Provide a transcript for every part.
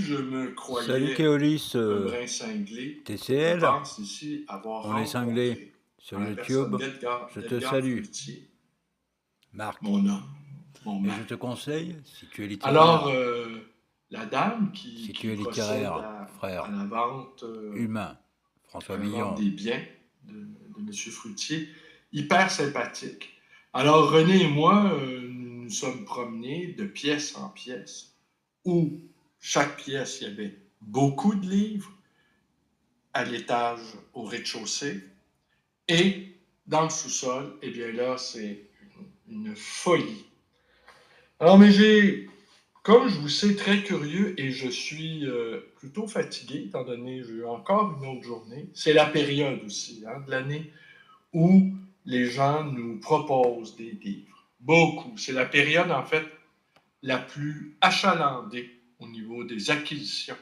je me Salut croyais Keolis, un brin cinglé, je TCL, pense ici avoir on est cinglé rencontré, sur en la personne YouTube. d'Edgar Je te d'Edgar salue, Fruitier, Marc, mon homme, mon et je te maître. conseille, si tu es Alors, littéraire, la dame si qui tu es procède littéraire, à frère, la vente, humain, François Villon, des biens de M. Fruitier, hyper sympathique. Alors, René et moi, nous nous sommes promenés de pièce en pièce, où chaque pièce, il y avait beaucoup de livres, à l'étage au rez-de-chaussée, et dans le sous-sol, eh bien là, c'est une folie. Alors, mais comme je vous sais, très curieux et je suis plutôt fatigué, étant donné que j'ai eu encore une autre journée. C'est la période aussi de l'année où les gens nous proposent des livres. Beaucoup. C'est la période, en fait, la plus achalandée au niveau des acquisitions.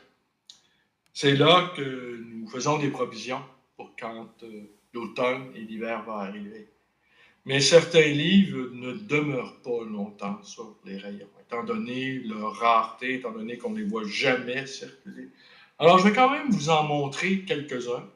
C'est là que nous faisons des provisions pour quand l'automne et l'hiver vont arriver. Mais certains livres ne demeurent pas longtemps sur les rayons, étant donné leur rareté, étant donné qu'on ne les voit jamais circuler. Alors, je vais quand même vous en montrer quelques-uns.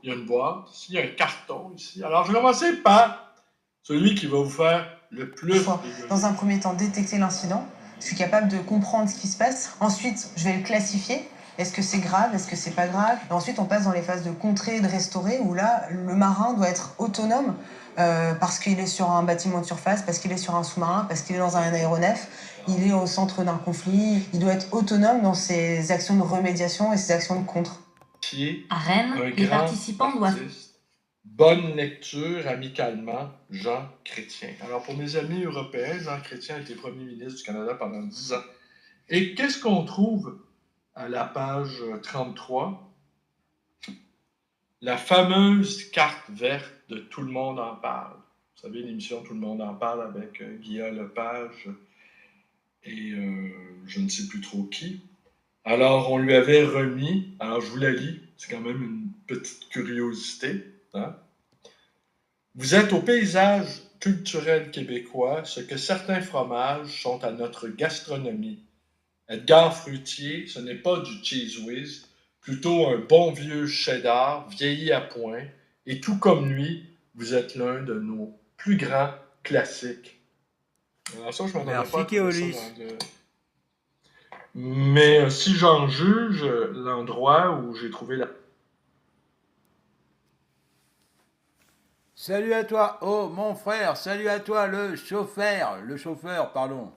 Il y a une boîte ici, il y a un carton ici. Alors, je vais commencer par celui qui va vous faire le plus rigoler. Dans un premier temps, détecter l'incident. Je suis capable de comprendre ce qui se passe. Ensuite, je vais le classifier. Est-ce que c'est grave? Est-ce que c'est pas grave? Et ensuite, on passe dans les phases de contrer, de restaurer, où là, le marin doit être autonome parce qu'il est sur un bâtiment de surface, parce qu'il est sur un sous-marin, parce qu'il est dans un aéronef. Il est au centre d'un conflit. Il doit être autonome dans ses actions de remédiation et ses actions de contre. À Rennes, les participants doivent... Bonne lecture, amicalement, Jean Chrétien. Alors, pour mes amis européens, Jean Chrétien a été premier ministre du Canada pendant 10 ans. Et qu'est-ce qu'on trouve à la page 33? La fameuse carte verte de Tout le monde en parle. Vous savez, l'émission Tout le monde en parle avec Guillaume Lepage et je ne sais plus trop qui. Alors, on lui avait remis, alors je vous la lis, c'est quand même une petite curiosité. Vous êtes au paysage culturel québécois ce que certains fromages sont à notre gastronomie. Edgar Fruitier, ce n'est pas du cheese whiz, plutôt un bon vieux cheddar vieilli à point, et tout comme lui, vous êtes l'un de nos plus grands classiques. Alors ça, je m'en avais pas merci trouvé ça Keolis. dans le... Mais si j'en juge l'endroit où j'ai trouvé la... Salut à toi, oh mon frère, salut à toi le chauffeur, pardon.